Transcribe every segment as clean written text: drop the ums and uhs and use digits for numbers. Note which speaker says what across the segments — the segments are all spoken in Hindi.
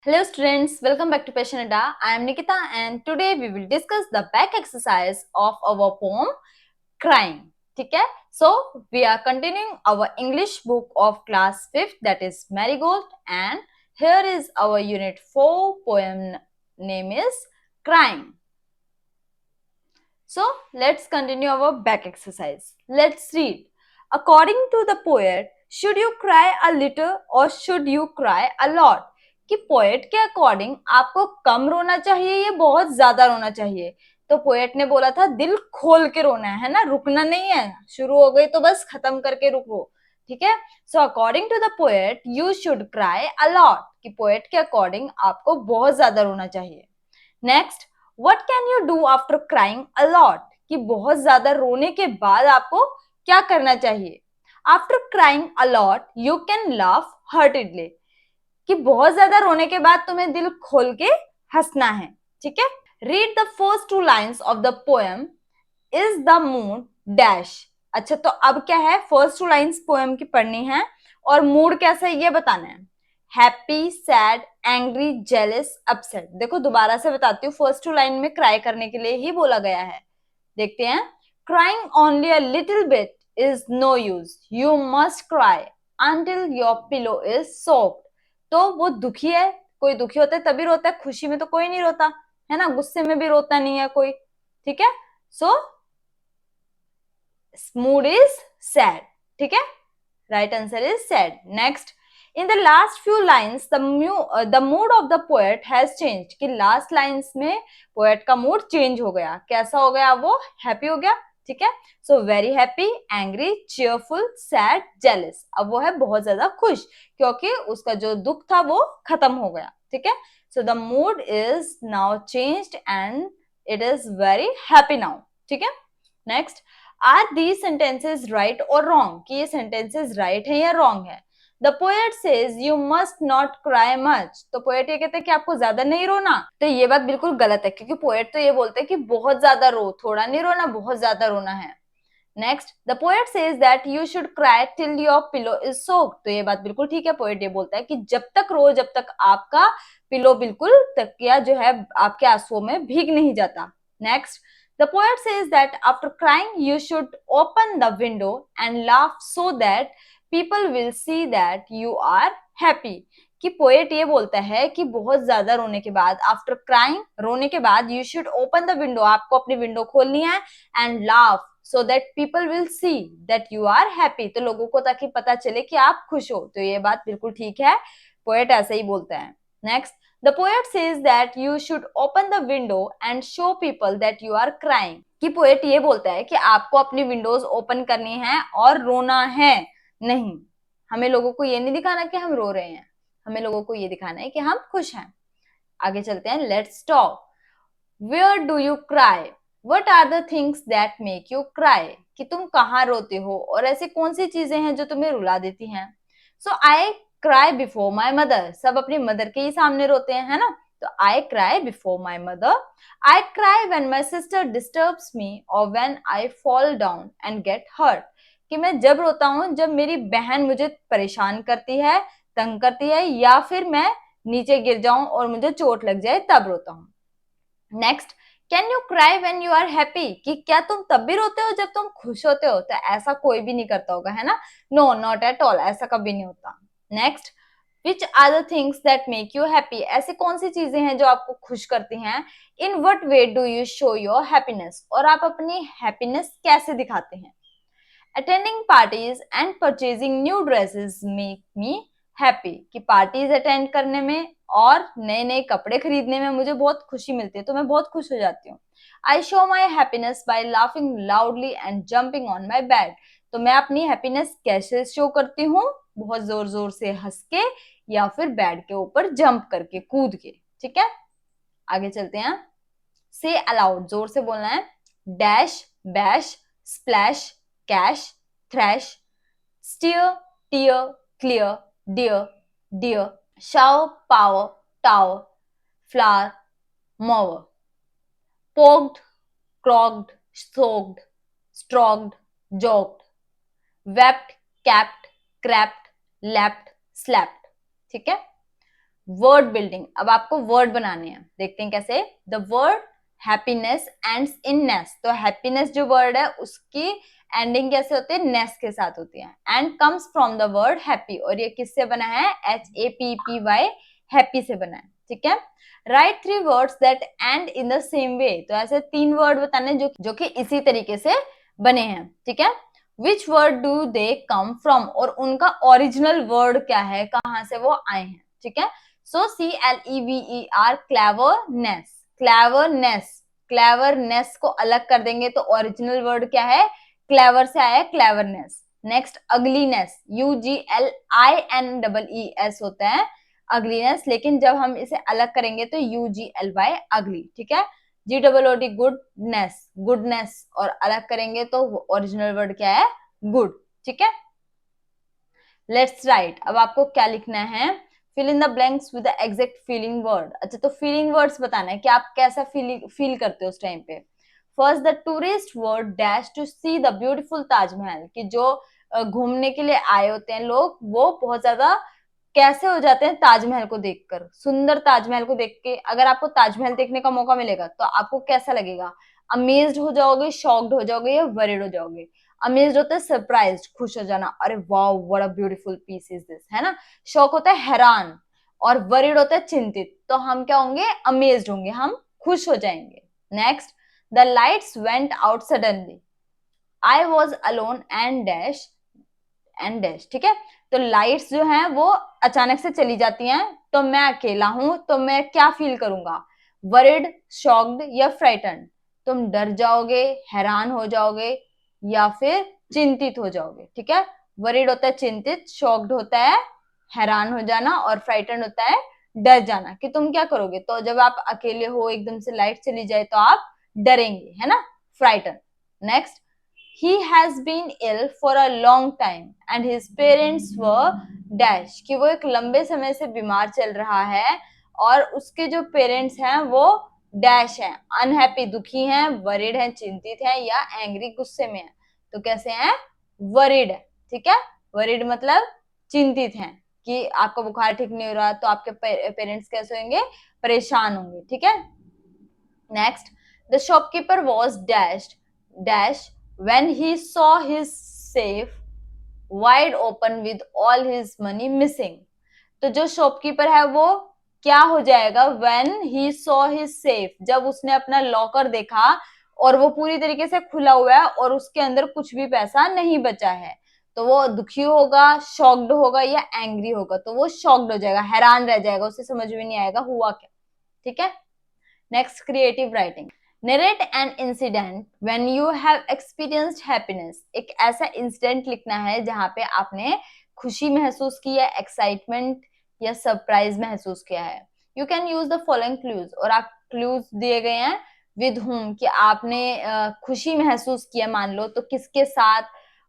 Speaker 1: Hello students, welcome back to Passionada. I am Nikita and today we will discuss the back exercise of our poem Crying. ठीक है? So we are continuing our English book of class 5th, that is Marigold, and here is our unit 4 poem name is Crying. So let's continue our back exercise. Let's read. According to the poet, should you cry a little or should you cry a lot? कि पोएट के अकॉर्डिंग आपको कम रोना चाहिए या बहुत ज्यादा रोना चाहिए? तो पोएट ने बोला था दिल खोल के रोना है ना, रुकना नहीं है, शुरू हो गई तो बस खत्म करके रुको. ठीक है. So according to the poet you should cry a lot, कि पोएट के अकॉर्डिंग आपको बहुत ज्यादा रोना चाहिए. Next, what can you do after crying a lot, कि बहुत ज्यादा रोने के बाद आपको क्या करना चाहिए? After crying a lot you can laugh heartedly, कि बहुत ज्यादा रोने के बाद तुम्हें दिल खोल के हंसना है. ठीक है. Read the first two lines of the poem. Is the mood dash. अच्छा, तो अब क्या है, फर्स्ट टू लाइन्स पोएम की पढ़नी है और मूड कैसा है ये बताना है. Happy, sad, angry, jealous, upset. देखो दोबारा से बताती हूँ, फर्स्ट टू लाइन में क्राई करने के लिए ही बोला गया है. देखते हैं. Crying only a little bit is no use, you must cry until your pillow is soaked. तो वो दुखी है, कोई दुखी होता है तभी रोता है, खुशी में तो कोई नहीं रोता है ना, गुस्से में भी रोता नहीं है कोई. ठीक है. So mood is sad. ठीक है. Right answer is sad. Next, in the last few lines the mood off the poet has change, कि लास्ट लाइन्स में पोएट का मूड चेंज हो गया. कैसा हो गया? वो हैप्पी हो गया. ठीक है. So very happy, angry, cheerful, sad, jealous. अब वो है बहुत ज्यादा खुश क्योंकि उसका जो दुख था वो खत्म हो गया. ठीक है. So the mood is now changed and it is very happy now. ठीक है. Next, are these sentences right और रॉन्ग, कि ये सेंटेंसेज राइट है या रॉन्ग है? The poet says you must not cry much. तो पोएट ये कहते हैं कि आपको ज्यादा नहीं रोना. तो ये बात बिल्कुल गलत है, क्योंकि पोएट तो ये बोलते हैं कि बहुत ज्यादा रो, थोड़ा नहीं रोना, बहुत ज्यादा रोना है. Next, the poet says that you should cry till your pillow is soaked. तो ये बात बिल्कुल ठीक है. पोएट ये बोलता है कि जब तक रो, जब तक आपका पिलो बिल्कुल, तकिया जो है आपके आंसुओं में भीग नहीं जाता. Next, the poet says that after crying you should open the window and laugh so that people will see that you are happy. कि पोएट ये बोलता है कि बहुत ज्यादा रोने के बाद, आफ्टर क्राइंग, रोने के बाद, you should open the window, आपको अपनी विंडो खोलनी है, and laugh so that people will see that you are happy. तो लोगों को ताकि पता चले कि आप खुश हो. तो ये बात बिल्कुल ठीक है, पोएट ऐसा ही बोलता है. Next, the poet says that you should open the window and show people that you are crying. कि पोएट ये बोलता है कि आपको अपनी विंडोज ओपन करनी है और रोना है नहीं. हमें लोगों को ये नहीं दिखाना कि हम रो रहे हैं, हमें लोगों को ये दिखाना है कि हम खुश हैं. आगे चलते हैं. Let's talk. Where do you cry? What are the things that make you cry, कि तुम कहाँ रोते हो और ऐसी कौन सी चीजें हैं जो तुम्हें रुला देती हैं. So I cry before my mother. सब अपनी मदर के ही सामने रोते हैं, है ना. तो I cry before my mother. I cry when my sister disturbs me और when I fall down and get hurt. कि मैं जब रोता हूँ जब मेरी बहन मुझे परेशान करती है, तंग करती है, या फिर मैं नीचे गिर जाऊं और मुझे चोट लग जाए तब रोता हूँ. Next, can you cry when you are happy, कि क्या तुम तब भी रोते हो जब तुम खुश होते हो? तो ऐसा कोई भी नहीं करता होगा, है ना. नो, नॉट एट ऑल, ऐसा कभी नहीं होता. Next, which are the things that make you happy. ऐसी कौन सी चीजें हैं जो आपको खुश करती हैं? In what way do you show your happiness, और आप अपनी हैप्पीनेस कैसे दिखाते हैं? Attending parties and purchasing new dresses make me happy, कि पार्टीज अटेंड करने में और नए नए कपड़े खरीदने में मुझे बहुत खुशी मिलती है, तो मैं बहुत खुश हो जाती हूँ. I show my happiness bye laughing loudly and jumping on my bed. तो मैं अपनी हैप्पीनेस कैसे शो करती हूँ? बहुत जोर जोर से हंस के या फिर बेड के ऊपर जंप करके, कूद के. ठीक है. आगे चलते हैं. से अलाउड, जोर से बोलना है. Dash, bash, splash, cash, thrash, steer, tear, clear, dear, dear, shower, power, tower, flower, mower, poked, croaked, soaked, stroked, joked, wept, kept, crept, leapt, slept. ठीक है. वर्ड बिल्डिंग, अब आपको वर्ड बनाने हैं, देखते हैं कैसे। The word happiness ends in ness, तो हैप्पीनेस जो वर्ड है उसकी एंडिंग कैसे होती है, नेस के साथ होती है। And comes from the word happy, और ये किससे बना है, HAPPY, हैप्पी से बना है, ठीक है। Right 3 words that and in the same way, तो ऐसे 3 वर्ड बताने जो कि इसी तरीके से बने हैं, ठीक है। Which word do they come from, और उनका ओरिजिनल वर्ड क्या है, कहां से वो आए हैं, ठीक है। सो CLEVER, क्लेवरनेस, क्लेवरनेस, क्लेवरनेस को अलग कर देंगे तो ओरिजिनल वर्ड क्या है, क्लेवर से आया है, क्लेवरनेस। नेक्स्ट अगलीनेस, UGLINEES होता है अगलीनेस, लेकिन जब हम इसे अलग करेंगे तो UGLY, अगली, ठीक है। GOOD, गुडनेस, गुडनेस, और अलग करेंगे तो ओरिजिनल वर्ड क्या है, गुड, ठीक है। लेट्स राइट, अब आपको क्या लिखना है, fill in the blanks with the exact feeling word. अच्छा, तो फीलिंग वर्ड्स बताना है कि आप कैसा फील करते हो उस टाइम पे। First, the tourist word dash to see the beautiful Taj Mahal, कि जो घूमने के लिए आए होते हैं लोग, वो बहुत ज्यादा कैसे हो जाते हैं ताजमहल को देखकर, सुंदर ताजमहल को देख के। अगर आपको ताजमहल देखने का मौका मिलेगा तो आपको कैसा लगेगा, अमेज्ड हो जाओगे, शॉक्ड हो जाओगे, या वरीड हो जाओगे। अमेज्ड होता है सरप्राइज्ड, खुश हो जाना, अरे wow what a beautiful piece is this, है ना। शॉक होता है हैरान, और वरीड होता है चिंतित, तो हम क्या होंगे, अमेज्ड होंगे, हम खुश हो जाएंगे। Next, the lights went out suddenly, I was alone and dash, ठीक है। तो लाइट्स जो हैं वो अचानक से चली जाती हैं, तो मैं अकेला हूं, तो मैं क्या फील करूंगा, वरिड, शॉक्ड, या फ्राइटन। तुम डर जाओगे, हैरान हो जाओगे, या फिर चिंतित हो जाओगे, ठीक है। वरिड होता है चिंतित, शॉक्ड होता है हैरान हो जाना, और फ्राइटन होता है डर जाना, कि तुम क्या करोगे। तो जब आप अकेले हो, एकदम से लाइट चली जाए, तो आप डरेंगे, है ना, frighten. Next, he has been ill for a long time and his parents were dash, कि वो एक लंबे समय से बीमार चल रहा है, और उसके जो पेरेंट्स हैं वो डैश हैं, अनहैप्पी, दुखी हैं, वरिड हैं, चिंतित हैं, या एंग्री, गुस्से में हैं। तो कैसे हैं, वरिड है, ठीक है। वरिड मतलब चिंतित हैं, कि आपका बुखार ठीक नहीं हो रहा, तो आपके पेरेंट्स कैसे होंगे, परेशान होंगे, ठीक है। Next, the shopkeeper was dash when he saw his safe wide open with all his money missing, तो जो शॉपकीपर है वो क्या हो जाएगा, when he saw his safe, जब उसने अपना लॉकर देखा और वो पूरी तरीके से खुला हुआ है और उसके अंदर कुछ भी पैसा नहीं बचा है, तो वो दुखी होगा, शॉक्ड होगा, या एंग्री होगा। तो वो शॉक्ड हो जाएगा, हैरान रह जाएगा, उसे समझ में नहीं आएगा हुआ क्या, ठीक है। Next, creative writing. Narrate an incident when you have experienced happiness, एक ऐसा इंसिडेंट लिखना है जहां पे आपने खुशी महसूस की है, एक्साइटमेंट या सरप्राइज महसूस किया है। You can use the following clues, और आप क्लूज दिए गए हैं विद हुम, कि आपने खुशी महसूस किया, मान लो तो किसके साथ,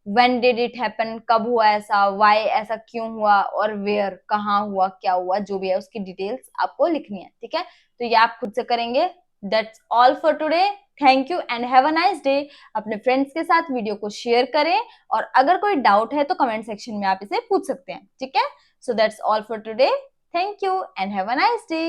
Speaker 1: व्हेन डिड इट हैपन, कब हुआ ऐसा, व्हाई ऐसा क्यों हुआ, और वेयर कहाँ हुआ, क्या हुआ, जो भी है उसकी डिटेल्स आपको लिखनी है, ठीक है। तो ये आप खुद से करेंगे। That's all for today, thank you and have a nice day. अपने फ्रेंड्स के साथ वीडियो को शेयर करें, और अगर कोई डाउट है तो कमेंट सेक्शन में आप इसे पूछ सकते हैं, ठीक है। So that's all for today, thank you and have a nice day.